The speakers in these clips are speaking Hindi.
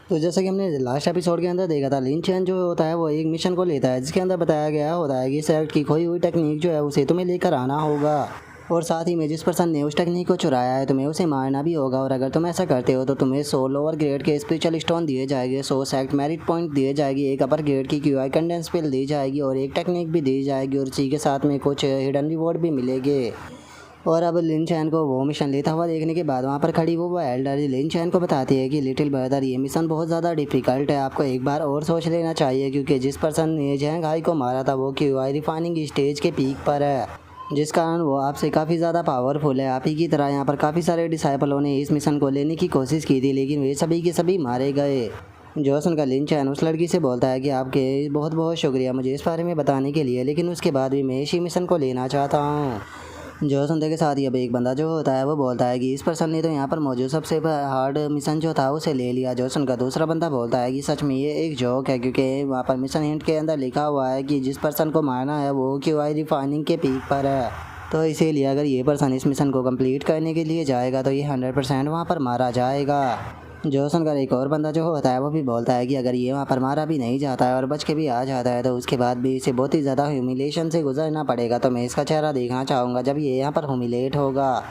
तो जैसा कि हमने लास्ट एपिसोड के अंदर देखा था, लिन चैन जो होता है वो एक मिशन को लेता है जिसके अंदर बताया गया होता है कि सेक्ट की खोई हुई टेक्निक जो है उसे तुम्हें लेकर आना होगा, और साथ ही में जिस पर्सन ने उस टेक्निक को चुराया है तुम्हें उसे मारना भी होगा, और अगर तुम ऐसा करते हो तो तुम्हें 100 लोअर ग्रेड के स्पिरिचुअल स्टोन दिए जाएंगे, 100 सेक्ट मेरिट पॉइंट दिए जाएगी, एक अपर ग्रेड की क्यूआई कंडेंस पिल दी जाएगी और एक टेक्निक भी दी जाएगी, और इसी के साथ में कुछ हिडन रिवॉर्ड भी मिलेंगे। और अब लिन चैन को वो मिशन लेता हुआ देखने के बाद वहाँ पर खड़ी वो एल्डर लिन चैन को बताती है कि लिटिल ब्रदर ये मिशन बहुत ज़्यादा डिफ़िकल्ट है, आपको एक बार और सोच लेना चाहिए, क्योंकि जिस पर्सन ने जैंग हाई को मारा था वो क्यूआई रिफाइनिंग स्टेज के पीक पर है, जिस कारण वो आपसे काफ़ी ज़्यादा पावरफुल है। आप ही की तरह यहाँ पर काफ़ी सारे डिसाइपलों ने इस मिशन को लेने की कोशिश की थी, लेकिन वे सभी के सभी मारे गए। जो सुनकर लिन चैन उस लड़की से बोलता है कि आपके बहुत बहुत शुक्रिया मुझे इस बारे में बताने के लिए, लेकिन उसके बाद भी मैं इसी मिशन को लेना चाहता हूँ। जो सुनते के साथ ही अब एक बंदा जो होता है वो बोलता है कि इस पर्सन ने तो यहाँ पर मौजूद सबसे हार्ड मिशन जो था उसे ले लिया। जो सुनकर दूसरा बंदा बोलता है कि सच में ये एक जोक है, क्योंकि वहाँ पर मिशन हिंट के अंदर लिखा हुआ है कि जिस पर्सन को मारना है वो क्यूआई रिफाइनिंग के पीक पर है, तो इसीलिए अगर ये पर्सन इस मिशन को कंप्लीट करने के लिए जाएगा तो ये 100% वहाँ पर मारा जाएगा। जो सुनकर एक और बंदा जो होता है वो भी बोलता है कि अगर ये वहाँ पर मारा भी नहीं जाता है और बच के भी आ जाता है तो उसके बाद भी इसे बहुत ही ज़्यादा ह्यूमिलेशन से गुजरना पड़ेगा, तो मैं इसका चेहरा देखना चाहूँगा जब ये यहाँ पर ह्यूमिलेट होगा।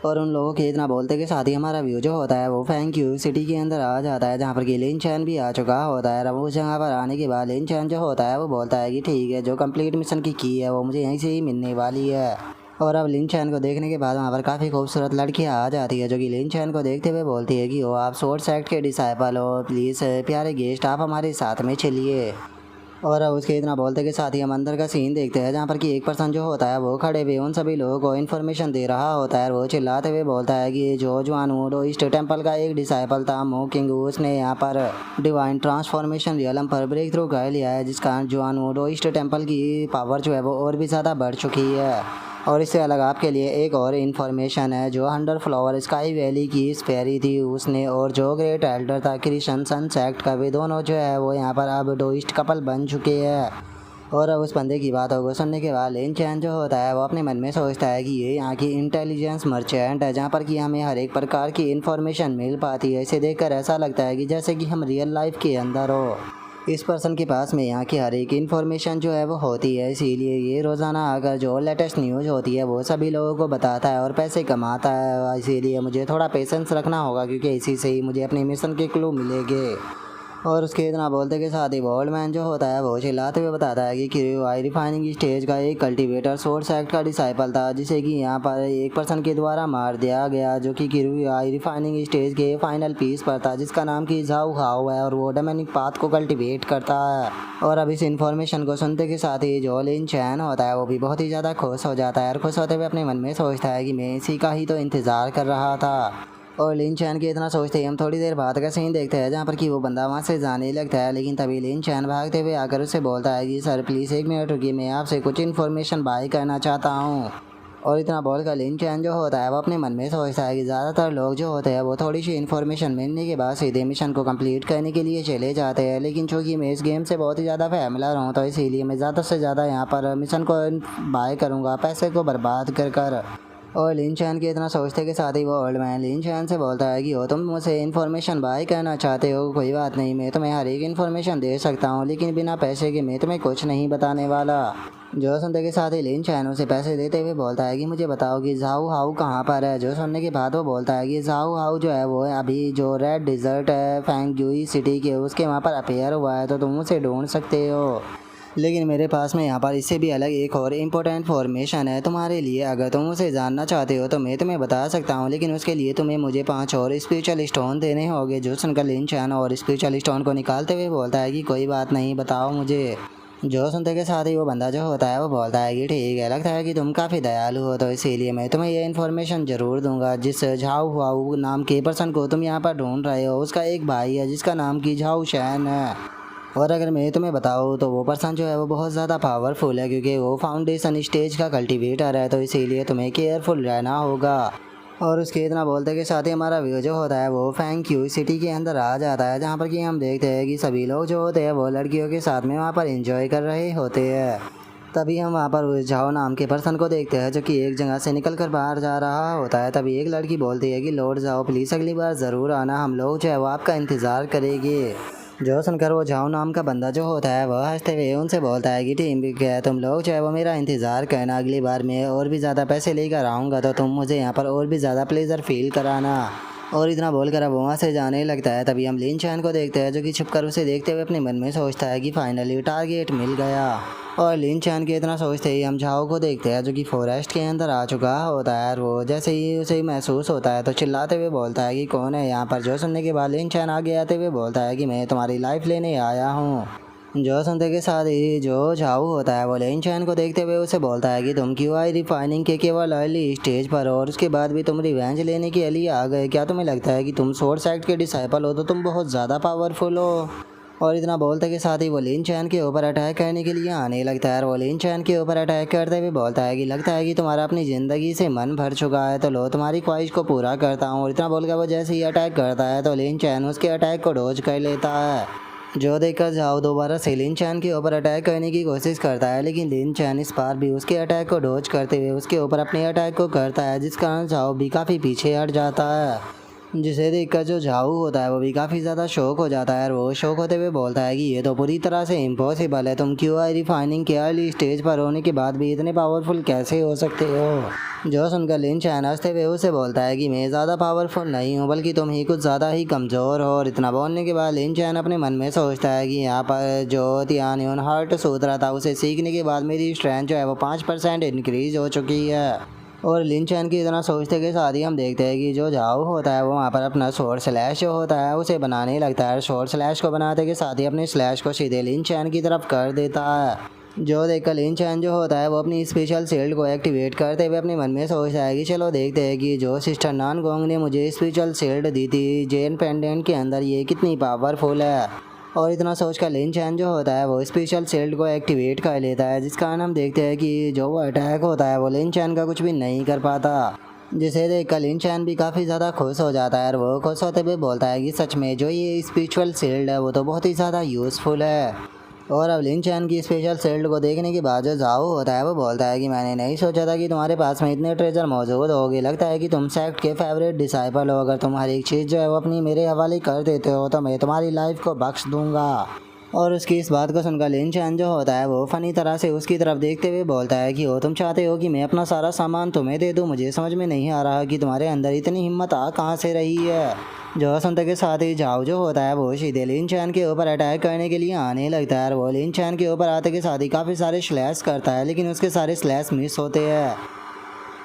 और उन लोगों के इतना बोलते के साथ ही हमारा व्यू जो होता है वो फैंक यू सिटी के अंदर आ जाता है, जहाँ पर कि लिन चैन भी आ चुका होता है। उस जगह पर आने के बाद लिन चैन जो होता है वो बोलता है कि ठीक है, जो कंप्लीट मिशन की है वो मुझे यहीं से ही मिलने वाली है। और अब लिन चैन को देखने के बाद वहाँ पर काफ़ी खूबसूरत लड़कियाँ आ जाती है, जो कि लिन चैन को देखते हुए बोलती है कि ओ आप शॉर्ट सेक्ट के डिसाइपल हो, प्लीज़ प्यारे गेस्ट आप हमारे साथ में चलिए। और अब उसके इतना बोलते के साथ ही हम अंदर का सीन देखते हैं, जहाँ पर कि एक पर्सन जो होता है वो खड़े हुए उन सभी लोगों को इन्फॉर्मेशन दे रहा होता है। वो चिल्लाते हुए बोलता है कि जो जुआनवुड ईस्ट टेम्पल का एक डिसाइपल था मो किंग, उसने यहाँ पर डिवाइन ट्रांसफॉर्मेशन रियलम पर ब्रेक थ्रू कर लिया है, जिस कारण जुआनवुड ईस्ट टेम्पल की पावर जो है वो और भी ज़्यादा बढ़ चुकी है। और इससे अलग आपके लिए एक और इन्फॉर्मेशन है, जो अंडर फ्लावर स्काई वैली की फेरी थी उसने और जो ग्रेट एल्डर था क्रिशन सन सेक्ट का, वे दोनों जो है वो यहाँ पर अब डोइस्ट कपल बन चुके हैं। और अब उस बंदे की बातों को सुनने के बाद लिन चैन जो होता है वो अपने मन में सोचता है कि ये यहाँ की इंटेलिजेंस मर्चेंट है, जहाँ पर कि हमें हर एक प्रकार की इन्फॉर्मेशन मिल पाती है। इसे देखकर ऐसा लगता है कि जैसे कि हम रियल लाइफ के अंदर हो। इस पर्सन के पास में यहाँ की हर एक इन्फॉर्मेशन जो है वो होती है, इसीलिए ये रोज़ाना आकर जो लेटेस्ट न्यूज़ होती है वो सभी लोगों को बताता है और पैसे कमाता है। इसीलिए मुझे थोड़ा पेशेंस रखना होगा, क्योंकि इसी से ही मुझे अपने मिशन के क्लू मिलेंगे। और उसके इतना बोलते के साथ ही ओल्ड मैन जो होता है वो चिल्लाते हुए बताता है कि क्यूआई रिफाइनिंग स्टेज का एक कल्टीवेटर सोर्स एक्ट का डिसाइपल था, जिसे कि यहाँ पर एक पर्सन के द्वारा मार दिया गया, जो कि क्यूआई रिफाइनिंग स्टेज के फाइनल पीस पर था, जिसका नाम कि झाऊ हाउ है और वो डोमिनिक पाथ को कल्टीवेट करता है। और अब इस इन्फॉर्मेशन को सुनते के साथ ही जो लिन चैन होता है वो भी बहुत ही ज़्यादा खुश हो जाता है, और खुश होते हुए अपने मन में सोचता है कि मैं इसी का ही तो इंतज़ार कर रहा था। और लिन चैन के इतना सोचते ही हम थोड़ी देर बाद का सीन देखते हैं, जहाँ पर कि वो बंदा वहाँ से जाने लगता है, लेकिन तभी लिन चैन भागते हुए आकर उससे बोलता है कि सर प्लीज़ एक मिनट रुकिए, मैं आपसे कुछ इन्फॉर्मेशन बाय करना चाहता हूँ। और इतना बोलकर लिन चैन जो होता है वो अपने मन में सोचता है कि ज़्यादातर लोग जो होते हैं वो थोड़ी सी इन्फॉर्मेशन मिलने के बाद सीधे मिशन को कंप्लीट करने के लिए चले जाते हैं, लेकिन चूँकि मैं इस गेम से बहुत ही ज़्यादा फैमिलियर हूँ तो इसीलिए मैं ज़्यादा से ज़्यादा यहाँ पर मिशन को बाय करूँगा, पैसे को बर्बाद कर। और लिन चैन के इतना सोचते के साथ ही वो ओल्ड मैन लिन चैन से बोलता है कि हो तुम मुझसे इन्फॉर्मेशन बाय करना चाहते हो, कोई बात नहीं, मैं तुम्हें हर एक इन्फॉर्मेशन दे सकता हूँ, लेकिन बिना पैसे के मैं तुम्हें कुछ नहीं बताने वाला। जो सुनते के साथ ही लिन चैन उसे पैसे देते हुए बोलता है कि मुझे बताओ कि झाऊ हाउ कहाँ पर है। जो सुनने के बाद वो बोलता है कि झाऊ हाउ जो है वो अभी जो रेड डिज़र्ट है फैंग जुई सिटी के उसके वहाँ पर अपेयर हुआ है, तो तुम उसे ढूंढ सकते हो। लेकिन मेरे पास में यहाँ पर इससे भी अलग एक और इम्पोर्टेंट इन्फॉर्मेशन है तुम्हारे लिए, अगर तुम उसे जानना चाहते हो तो मैं तुम्हें बता सकता हूँ, लेकिन उसके लिए तुम्हें मुझे 5 और स्पिरिचुअल स्टोन देने होंगे। जो सुनकर लिन चैन और स्पिरिचुअल स्टोन को निकालते हुए बोलता है कि कोई बात नहीं, बताओ मुझे। जो सुनते के साथ ही वो बंदा जो होता है वो बोलता है कि ठीक है, लगता है कि तुम काफ़ी दयालु हो, तो इसीलिए मैं तुम्हें ये इन्फॉर्मेशन ज़रूर दूंगा। जिस झाऊ हुआऊ नाम के पर्सन को तुम यहाँ पर ढूंढ रहे हो उसका एक भाई है जिसका नाम की झाऊ शैन है, और अगर मैं तुम्हें बताऊँ तो वो पर्सन जो है वो बहुत ज़्यादा पावरफुल है, क्योंकि वो फाउंडेशन स्टेज का कल्टीवेटर है, तो इसीलिए तुम्हें केयरफुल रहना होगा। और उसके इतना बोलते के साथ ही हमारा व्यू जो होता है वो फैंक यू सिटी के अंदर आ जाता है, जहाँ पर कि हम देखते हैं कि सभी लोग जो होते हैं वो लड़कियों के साथ में वहाँ पर एंजॉय कर रहे होते हैं। तभी हम वहाँ पर झाओ नाम के पर्सन को देखते हैं जो कि एक जगह से निकल कर बाहर जा रहा होता है। तभी एक लड़की बोलती है कि लौट जाओ प्लीज़, अगली बार ज़रूर आना, हम लोग जो है वो आपका इंतज़ार करेंगे। जो सुनकर वो झाओ नाम का बंदा जो होता है वह हंसते हुए उनसे बोलता है कि ठीक है, तुम लोग जो है वो मेरा इंतज़ार करना, अगली बार मैं और भी ज़्यादा पैसे लेकर आऊँगा तो तुम मुझे यहाँ पर और भी ज़्यादा प्लेजर फील कराना। और इतना बोलकर अब वहाँ से जाने लगता है। तभी हम लिन चैन को देखते हैं जो कि छुपकर उसे देखते हुए अपने मन में सोचता है कि फाइनली टारगेट मिल गया। और लिन चैन के इतना सोचते ही हम झाओ को देखते हैं जो कि फॉरेस्ट के अंदर आ चुका होता है। और वो जैसे ही उसे महसूस होता है तो चिल्लाते हुए बोलता है कि कौन है यहाँ पर। जो सुनने के बाद लिन चैन आगे आते हुए बोलता है कि मैं तुम्हारी लाइफ लेने आया हूँ। जो सुनते के साथ ही जो झाऊ होता है वो लिन चैन को देखते हुए उसे बोलता है कि तुम क्यों आई रिफाइनिंग के केवल अर्ली स्टेज पर और उसके बाद भी तुम रिवेंज लेने के लिए आ गए। क्या तुम्हें लगता है कि तुम सोर्ड सेक्ट के डिसाइपल हो तो तुम बहुत ज़्यादा पावरफुल हो। और इतना बोलते के साथ ही वो लिन चैन के ऊपर अटैक करने के लिए आने लगता है। और वो लिन चैन के ऊपर अटैक करते हुए बोलता है कि लगता है कि तुम्हारा अपनी ज़िंदगी से मन भर चुका है तो लो तुम्हारी ख्वाहिश को पूरा करता हूँ। और इतना बोलकर वो जैसे ही अटैक करता है तो लिन चैन उसके अटैक को डॉज कर लेता है। जो देखकर झाओ दोबारा से लिन चैन के ऊपर अटैक करने की कोशिश करता है, लेकिन लिन चैन इस बार भी उसके अटैक को डॉज करते हुए उसके ऊपर अपने अटैक को करता है, जिस कारण झाओ भी काफ़ी पीछे हट जाता है। जिसे देखकर जो झाऊ होता है वो भी काफ़ी ज़्यादा शौक हो जाता है। और वो शौक होते हुए बोलता है कि ये तो पूरी तरह से इम्पॉसिबल है, तुम क्यों आई रिफाइनिंग के अर्ली स्टेज पर होने के बाद भी इतने पावरफुल कैसे हो सकते हो। जो सुनकर लिन चैन हंसते हुए उसे बोलता है कि मैं ज़्यादा पावरफुल नहीं हूँ बल्कि तुम ही कुछ ज़्यादा ही कमज़ोर हो। और इतना बोलने के बाद लिन चैन अपने मन में सोचता है कि यहाँ पर जो तियान हार्ट सूत्र था उसे सीखने के बाद मेरी स्ट्रेंथ जो है वो 5% इंक्रीज़ हो चुकी है। और लिन चैन की इतना सोचते के साथ ही हम देखते हैं कि जो झाओ होता है वो वहाँ पर अपना शॉर्ट स्लैश जो होता है उसे बनाने लगता है। शॉर्ट स्लैश को बनाते के साथ ही अपने स्लैश को सीधे लिन चैन की तरफ कर देता है। जो देखकर लिन चैन जो होता है वो अपनी स्पेशल शील्ड को एक्टिवेट करते हुए अपने मन में सोचता है कि चलो देखते हैं कि जो सिस्टर नान गोंग ने मुझे स्पेशल शील्ड दी थी जेन पेंडेंट के अंदर ये कितनी पावरफुल है। और इतना सोचकर लिन चैन जो होता है वो स्पेशल शील्ड को एक्टिवेट कर लेता है, जिस कारण हम देखते हैं कि जो वो अटैक होता है वो लिन चैन का कुछ भी नहीं कर पाता। जिसे देखकर लिन चैन भी काफ़ी ज़्यादा खुश हो जाता है। और वो खुश होते हुए बोलता है कि सच में जो ये स्पिरिचुअल शील्ड है वो तो बहुत ही ज़्यादा यूज़फुल है। और अब लिन चैन की स्पेशल शील्ड को देखने के बाद जो झाओ होता है वो बोलता है कि मैंने नहीं सोचा था कि तुम्हारे पास में इतने ट्रेजर मौजूद होगी। लगता है कि तुम सेक्ट के फेवरेट डिसाइपल हो। अगर तुम हर एक चीज़ जो है वो अपनी मेरे हवाले कर देते हो तो मैं तुम्हारी लाइफ को बख्श दूंगा। और उसकी इस बात को सुनकर लिन चैन जो होता है वो फ़नी तरह से उसकी तरफ देखते हुए बोलता है कि हो तुम चाहते हो कि मैं अपना सारा सामान तुम्हें दे दूँ। मुझे समझ में नहीं आ रहा कि तुम्हारे अंदर इतनी हिम्मत आ कहाँ से रही है। जो सुनते के साथ ही झाओ जो होता है वो सीधे लिन चैन के ऊपर अटैक करने के लिए आने लगता है। और वो लिन चैन के ऊपर आते के साथ ही काफ़ी सारे स्लैश करता है, लेकिन उसके सारे स्लैश मिस होते हैं।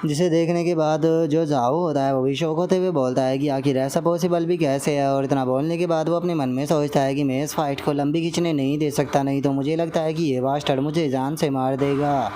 जिसे देखने के बाद जो झाओ होता है वो भी शौक होते हुए बोलता है कि आखिर ऐसा पॉसिबल भी कैसे है। और इतना बोलने के बाद वो अपने मन में सोचता है कि मैं इस फाइट को लंबी खींचने नहीं दे सकता, नहीं तो मुझे लगता है कि ये बास्टर्ड मुझे जान से मार देगा।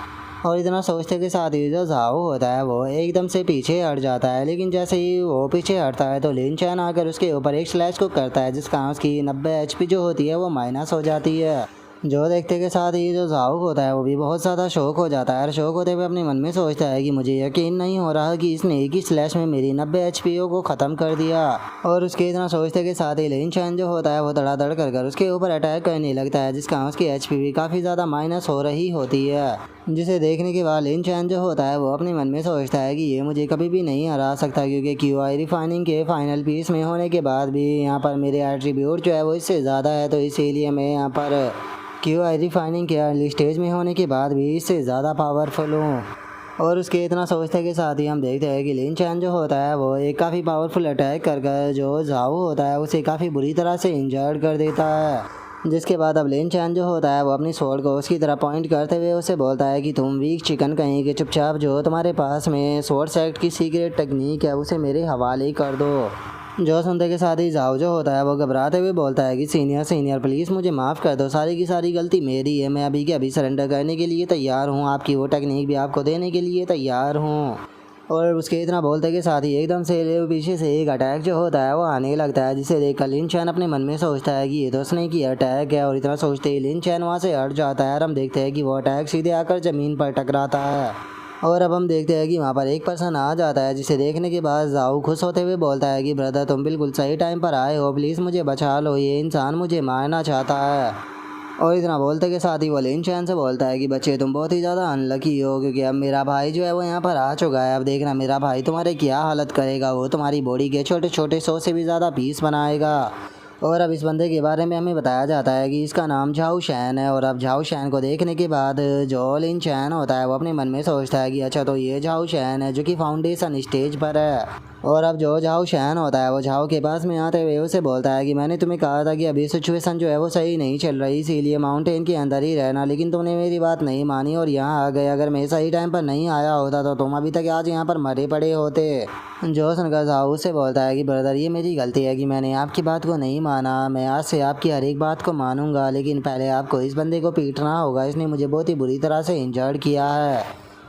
और इतना सोचते के साथ ही जो झाओ होता है वो एकदम से पीछे हट जाता है, लेकिन जैसे ही वो पीछे हटता है तो लिन चैन आकर उसके ऊपर एक स्लैश को करता है, जिस कारण उसकी 90 HP जो होती है वो माइनस हो जाती है। जो देखते के साथ ही जो झाओ होता है वो भी बहुत ज़्यादा शौक हो जाता है। और शौक होते हुए अपने मन में सोचता है कि मुझे यकीन नहीं हो रहा कि इसने एक ही स्लैश में मेरी 90 HP को ख़त्म कर दिया। और उसके इतना सोचते के साथ ही लिन चैन जो होता है वो धड़ाधड़ कर उसके ऊपर अटैक करने लगता है, जिस कारण उसकी HP भी काफ़ी ज़्यादा माइनस हो रही होती है। जिसे देखने के बाद लिन चैन जो होता है वो अपने मन में सोचता है कि ये मुझे कभी भी नहीं हरा सकता, क्योंकि QI रिफाइनिंग के फाइनल पीस में होने के बाद भी यहाँ पर मेरे एट्रीब्यूट जो है वो इससे ज़्यादा है, तो इसीलिए मैं यहाँ पर QI रिफाइनिंग के अर्ली स्टेज में होने के बाद भी इससे ज़्यादा पावरफुल हूँ। और उसके इतना सोचते के साथ ही हम देखते हैं कि लिन चैन जो होता है वो एक काफ़ी पावरफुल अटैक कर जो झाओ होता है उसे काफ़ी बुरी तरह से इंजर्ड कर देता है। जिसके बाद अब लिन चैन जो होता है वो अपनी स्वॉर्ड को उसकी तरफ पॉइंट करते हुए उसे बोलता है कि तुम वीक चिकन कहीं के चुपचाप जो तुम्हारे पास में स्वॉर्ड सेक्ट की सीक्रेट टेक्निक है उसे मेरे हवाले कर दो। जो सुनते के साथ ही झाओ जो होता है वो घबराते हुए बोलता है कि सीनियर प्लीज़ मुझे माफ़ कर दो, सारी की सारी गलती मेरी है, मैं अभी के अभी सरेंडर करने के लिए तैयार हूँ, आपकी वो टेक्निक भी आपको देने के लिए तैयार हूँ। और उसके इतना बोलते के साथ ही एकदम से पीछे से एक अटैक जो होता है वो आने लगता है, जिसे देखकर लिन चैन अपने मन में सोचता है कि ये तो उसने की अटैक है। और इतना सोचते ही लिन चैन वहाँ से हट जाता है और हम देखते हैं कि वो अटैक सीधे आकर ज़मीन पर टकराता है। और अब हम देखते हैं कि वहाँ पर एक पर्सन आ जाता है, जिसे देखने के बाद झाओ खुश होते हुए बोलता है कि ब्रदर तुम बिल्कुल सही टाइम पर आए हो, प्लीज़ मुझे बचा लो, ये इंसान मुझे मारना चाहता है। और इतना बोलते के साथ ही वो लिन चैन से बोलता है कि बच्चे तुम बहुत ही ज़्यादा अनलकी हो, क्योंकि अब मेरा भाई जो है वो यहाँ पर आ चुका है। अब देखना मेरा भाई तुम्हारे क्या हालत करेगा, वो तुम्हारी बॉडी के छोटे छोटे 100 से भी ज़्यादा पीस बनाएगा। और अब इस बंदे के बारे में हमें बताया जाता है कि इसका नाम झाओ शैन है। और अब झाओ शैन को देखने के बाद जो लिन चैन होता है वो अपने मन में सोचता है कि अच्छा तो ये झाओ शैन है जो कि फाउंडेशन स्टेज पर है। और अब जो झाओ शैन होता है वो झाओ के पास में आते हुए उसे बोलता है कि मैंने तुम्हें कहा था कि अभी सिचुएशन जो है वो सही नहीं चल रही, इसीलिए माउंटेन के अंदर ही रहना, लेकिन तुमने मेरी बात नहीं मानी और यहाँ आ गए। अगर मैं सही टाइम पर नहीं आया होता तो तुम अभी तक आज यहाँ पर मरे पड़े होते। जो सुनकर झाओ उससे बोलता है कि ब्रदर ये मेरी गलती है कि मैंने आपकी बात को नहीं माना, मैं आज से आपकी हर एक बात को मानूंगा, लेकिन पहले आपको इस बंदे को पीटना होगा, इसने मुझे बहुत ही बुरी तरह से इंजर्ड किया है।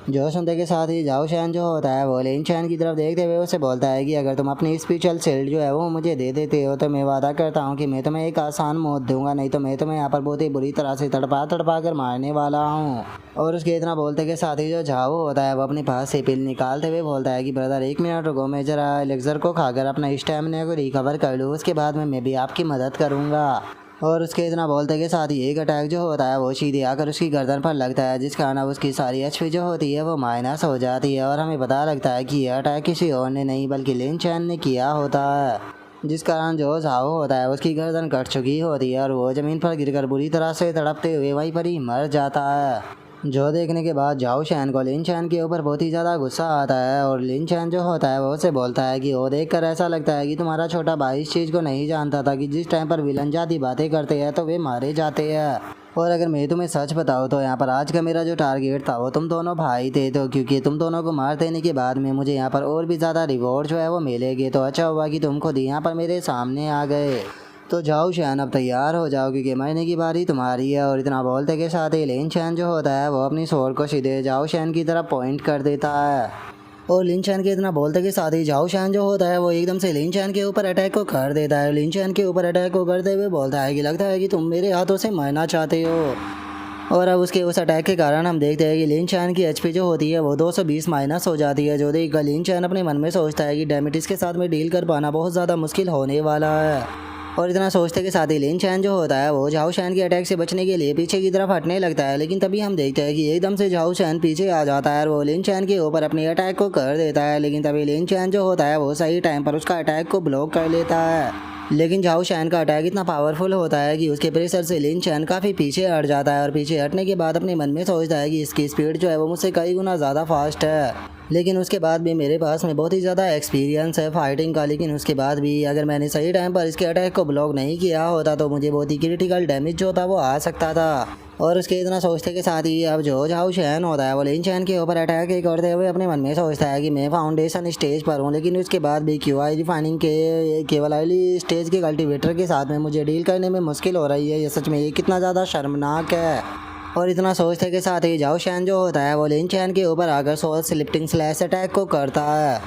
जो सुनते के साथ ही झाओ शैन जो होता है वो लिन चैन की तरफ देखते हुए उसे बोलता है कि अगर तुम अपनी स्पिरिचुअल शील्ड जो है वो मुझे दे देते हो तो मैं वादा करता हूँ कि मैं तुम्हें एक आसान मौत दूंगा, नहीं तो मैं तुम्हें यहाँ पर बहुत ही बुरी तरह से तड़पा तड़पा कर मारने वाला हूँ। और उसके इतना बोलते के साथ ही जो झाओ होता है वो अपने पास से पिल निकालते हुए बोलता है कि ब्रदर 1 मिनट रुको, मैं जरा एलेक्सर को खाकर अपना स्टैमिना को रिकवर कर लूँ, उसके बाद में मैं भी आपकी मदद करूँगा। और उसके इतना बोलते के साथ ही एक अटैक जो होता है वो सीधे आकर उसकी गर्दन पर लगता है, जिस कारण उसकी सारी एचपी जो होती है वो माइनस हो जाती है। और हमें पता लगता है कि यह अटैक किसी और ने नहीं बल्कि लिन चैन ने किया होता है, जिस कारण जो झाओ होता है उसकी गर्दन कट चुकी होती है और वो ज़मीन पर गिरकर बुरी तरह से तड़पते हुए वहीं पर ही मर जाता है। जो देखने के बाद झाओ शैन को लिन चैन के ऊपर बहुत ही ज़्यादा गुस्सा आता है और लिन चैन जो होता है वो उसे बोलता है कि वो देखकर ऐसा लगता है कि तुम्हारा छोटा भाई इस चीज़ को नहीं जानता था कि जिस टाइम पर विलन जाती बातें करते हैं तो वे मारे जाते हैं। और अगर मैं तुम्हें सच बताऊँ तो यहाँ पर आज का मेरा जो टारगेट था वो तुम दोनों भाई थे, तो क्योंकि तुम दोनों को मार देने के बाद में मुझे यहाँ पर और भी ज़्यादा रिवॉर्ड जो है वो मिलेंगे, तो अच्छा हुआ कि तुम खुद यहाँ पर मेरे सामने आ गए। तो जाओ शैन अब तैयार हो जाओ क्योंकि मरने की बारी तुम्हारी है। और इतना बोलते के साथ ही लिन चैन जो होता है वो अपनी स्वॉर्ड को सीधे जाओ शैन की तरफ पॉइंट कर देता है। और लिन चैन के इतना बोलते के साथ ही जाओ शैन जो होता है वो एकदम से लिन चैन के ऊपर अटैक को कर देता है। लिन चैन के ऊपर अटैक को करते हुए बोलता है कि लगता है कि तुम मेरे हाथों से मरना चाहते हो। और अब उसके उस अटैक के कारण हम देखते हैं कि लिन चैन की एचपी जो होती है वो 220 माइनस हो जाती है। जो देखकर लिन चैन अपने मन में सोचता है कि डैमेटिस के साथ में डील कर पाना बहुत ज़्यादा मुश्किल होने वाला है। और इतना सोचते के साथ ही लिन चैन जो होता है वो झाओ शैन के अटैक से बचने के लिए पीछे की तरफ हटने लगता है, लेकिन तभी हम देखते हैं कि एकदम से झाओ शैन पीछे आ जाता है और वो लिन चैन के ऊपर अपने अटैक को कर देता है। लेकिन तभी लिन चैन जो होता है वो सही टाइम पर उसका अटैक को ब्लॉक कर लेता है। लेकिन झाओ शैन का अटैक इतना पावरफुल होता है कि उसके प्रेशर से लिन चैन काफ़ी पीछे हट जाता है और पीछे हटने के बाद अपने मन में सोचता है कि इसकी स्पीड जो है वो मुझसे कई गुना ज़्यादा फास्ट है, लेकिन उसके बाद भी मेरे पास में बहुत ही ज़्यादा एक्सपीरियंस है फाइटिंग का, लेकिन उसके बाद भी अगर मैंने सही टाइम पर इसके अटैक को ब्लॉक नहीं किया होता तो मुझे बहुत ही क्रिटिकल डैमेज जो था वो आ सकता था। और उसके इतना सोचते के साथ ही अब जो झाओ शैन होता है वो लिन चैन के ऊपर अटैक करते हुए अपने मन में सोचता है कि मैं फाउंडेशन स्टेज पर हूँ, लेकिन उसके बाद भी क्यूआई रिफाइनिंग के केवल अर्ली स्टेज के कल्टीवेटर के साथ में मुझे डील करने में मुश्किल हो रही है। ये सच में ये कितना ज़्यादा शर्मनाक है। और इतना सोचते के साथ ही झाओ शैन जो होता है वो लिन चैन के ऊपर आकर सोल स्लिफ्टिंग स्लैश अटैक को करता है।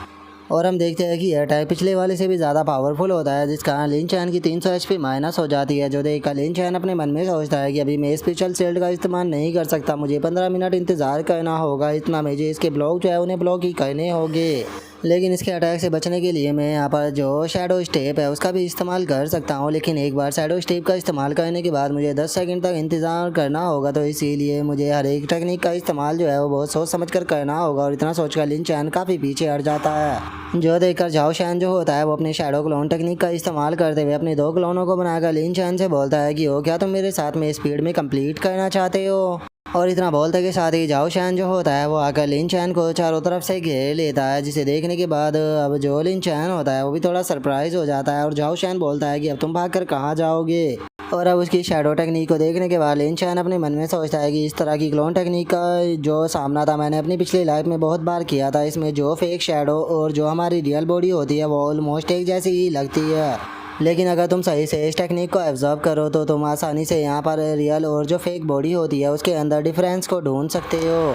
और हम देखते हैं कि यह अटैक पिछले वाले से भी ज़्यादा पावरफुल होता है, जिस कारण लिन चैन की 300 एचपी माइनस हो जाती है। जो देखकर लिन चैन अपने मन में सोचता है कि अभी मैं स्पेशल शील्ड का इस्तेमाल नहीं कर सकता, मुझे 15 मिनट इंतज़ार करना होगा, इतना मुझे इसके ब्लॉक जो है उन्हें ब्लॉक ही करने होंगे। लेकिन इसके अटैक से बचने के लिए मैं यहाँ पर जो शैडो स्टेप है उसका भी इस्तेमाल कर सकता हूँ, लेकिन एक बार शैडो स्टेप का इस्तेमाल करने के बाद मुझे 10 सेकंड तक इंतज़ार करना होगा, तो इसीलिए मुझे हर एक टेक्निक का इस्तेमाल जो है वो बहुत सोच समझ कर करना होगा। और इतना सोचकर लिन चैन काफ़ी पीछे हट जाता है। जो देखकर झाओ शैन जो होता है वो अपने शैडो क्लोन टेक्निक का इस्तेमाल करते हुए अपने 2 क्लोनों को बनाकर लिन चैन से बोलता है कि ओ क्या तुम मेरे साथ में स्पीड में कंप्लीट करना चाहते हो। और इतना बोलते के साथ ही झाओ शैन जो होता है वो आकर लिन चैन को चारों तरफ से घेर लेता है, जिसे देखने के बाद अब जो लिन चैन होता है वो भी थोड़ा सरप्राइज हो जाता है। और झाओ शैन बोलता है कि अब तुम भागकर कहाँ जाओगे। और अब उसकी शैडो टेक्निक को देखने के बाद लिन चैन अपने मन में सोचता है कि इस तरह की क्लोन टेक्निक का जो सामना था मैंने अपनी पिछली लाइफ में बहुत बार किया था। इसमें जो फेक शैडो और जो हमारी रियल बॉडी होती है वो ऑलमोस्ट एक जैसी ही लगती है, लेकिन अगर तुम सही से इस टेक्निक को ऑब्जर्व करो तो तुम आसानी से यहाँ पर रियल और जो फेक बॉडी होती है उसके अंदर डिफरेंस को ढूंढ सकते हो।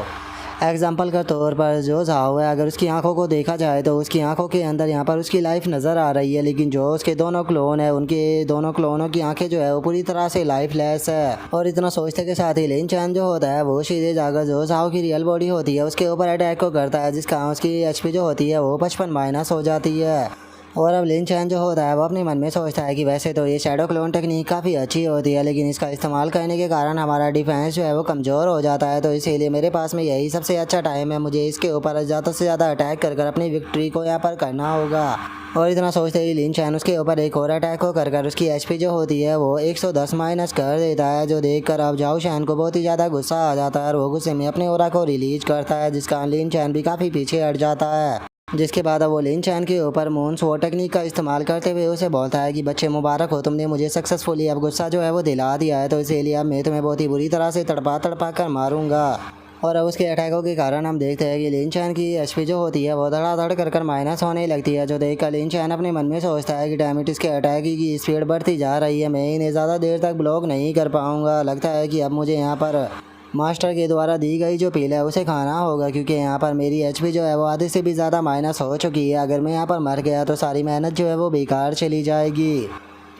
एग्जाम्पल के तौर पर जो झाओ है, अगर उसकी आंखों को देखा जाए तो उसकी आंखों के अंदर यहाँ पर उसकी लाइफ नज़र आ रही है, लेकिन जो उसके दोनों क्लोन है उनके दोनों क्लोनों की आंखें जो है वो पूरी तरह से लाइफलेस है। और इतना सोचते के साथ ही लिन चैन जो होता है वो सीधे जाकर जो झाओ की रियल बॉडी होती है उसके ऊपर अटैक को करता है, जिस कारण उसकी एचपी जो होती है वो 55 माइनस हो जाती है। और अब लिन चैन जो होता है वो अपने मन में सोचता है कि वैसे तो ये शैडो क्लोन टेक्निक काफ़ी अच्छी होती है, लेकिन इसका इस्तेमाल करने के कारण हमारा डिफेंस जो है वो कमज़ोर हो जाता है, तो इसीलिए मेरे पास में यही सबसे अच्छा टाइम है, मुझे इसके ऊपर ज़्यादा से ज़्यादा अटैक कर अपनी विक्ट्री को यहाँ पर करना होगा। और इतना सोचते ही लिन चैन उसके ऊपर एक और अटैक को कर उसकी एचपी जो होती है वो 110 माइनस कर देता है, जो देखकर अब जाओ शैन को बहुत ही ज़्यादा गुस्सा आ जाता है और वो गुस्से में अपने ओरा को रिलीज करता है, जिसका लिन चैन भी काफ़ी पीछे हट जाता है। जिसके बाद अब वो लिन चैन के ऊपर मून स्वॉर्ड टेक्निक का इस्तेमाल करते हुए उसे बोलता है कि बच्चे मुबारक हो, तुमने मुझे सक्सेसफुली अब गुस्सा जो है वो दिला दिया है, तो इसीलिए अब मैं तुम्हें बहुत ही बुरी तरह से तड़पा तड़पा कर मारूंगा। और अब उसके अटैकों के कारण हम देखते हैं कि लिन चैन की एचपी जो होती है वो धड़ाधड़ कर माइनस होने लगती है, जो देखकर लिन चैन अपने मन में सोचता है कि डैमिट इसके अटैक की स्पीड बढ़ती जा रही है, मैं इन्हें ज़्यादा देर तक ब्लॉक नहीं कर पाऊँगा। लगता है कि अब मुझे यहाँ पर मास्टर के द्वारा दी गई जो पील है उसे खाना होगा, क्योंकि यहाँ पर मेरी एचपी जो है वो आधे से भी ज़्यादा माइनस हो चुकी है। अगर मैं यहाँ पर मर गया तो सारी मेहनत जो है वो बेकार चली जाएगी,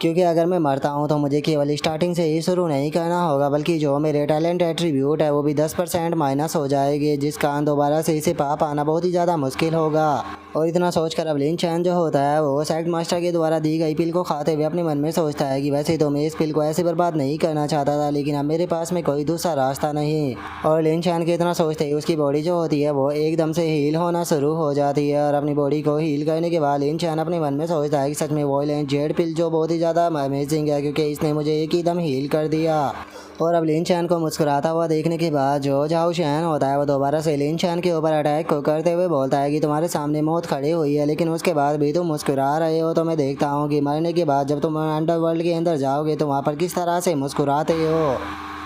क्योंकि अगर मैं मरता हूँ तो मुझे केवल स्टार्टिंग से ही शुरू नहीं करना होगा, बल्कि जो मेरे टैलेंट एट्रीब्यूट है वो भी 10% माइनस हो जाएगी, जिस कारण दोबारा से इसे पा पाना बहुत ही ज़्यादा मुश्किल होगा। और इतना सोचकर अब लिन चैन जो होता है वो सेक्ट मास्टर के द्वारा दी गई पिल को खाते हुए अपने मन में सोचता है कि वैसे तो मैं इस पिल को ऐसे बर्बाद नहीं करना चाहता था, लेकिन अब मेरे पास में कोई दूसरा रास्ता नहीं। और लिन चैन के इतना सोचते ही उसकी बॉडी जो होती है वो एकदम से हील होना शुरू हो जाती है, और अपनी बॉडी को हील करने के बाद लिन चैन अपने मन में सोचता है कि सच में वॉयलेंट जेड पिल जो बहुत ही ज़्यादा अमेजिंग है, क्योंकि इसने मुझे एक ही दम हील कर दिया। और अब लिन चैन को मुस्कुराता हुआ देखने के बाद जो झाओ शैन होता है वो दोबारा से लिन चैन के ऊपर अटैक को करते हुए बोलता है कि तुम्हारे सामने मौत खड़ी हुई है, लेकिन उसके बाद भी तुम मुस्कुरा रहे हो, तो मैं देखता हूँ कि मरने के बाद जब तुम अंडरवर्ल्ड के अंदर जाओगे तो वहाँ पर किस तरह से मुस्कुराते हो।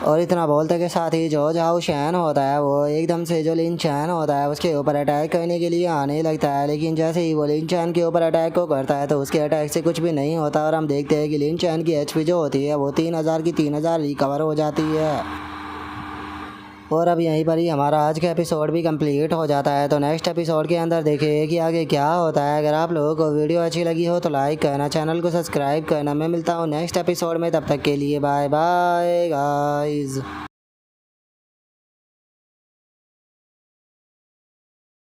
और इतना बोलते के साथ ही जो झाओ शैन होता है वो एकदम से जो लिन चैन होता है उसके ऊपर अटैक करने के लिए आने लगता है, लेकिन जैसे ही वो लिन चैन के ऊपर अटैक को करता है तो उसके अटैक से कुछ भी नहीं होता, और हम देखते हैं कि लिन चैन की एचपी जो होती है वो 3000 की 3000 रिकवर हो जाती है। और अब यहीं पर ही हमारा आज का एपिसोड भी कंप्लीट हो जाता है, तो नेक्स्ट एपिसोड के अंदर देखिए कि आगे क्या होता है। अगर आप लोगों को वीडियो अच्छी लगी हो तो लाइक करना, चैनल को सब्सक्राइब करना। मैं मिलता हूँ नेक्स्ट एपिसोड में, तब तक के लिए बाय बाय गाइस।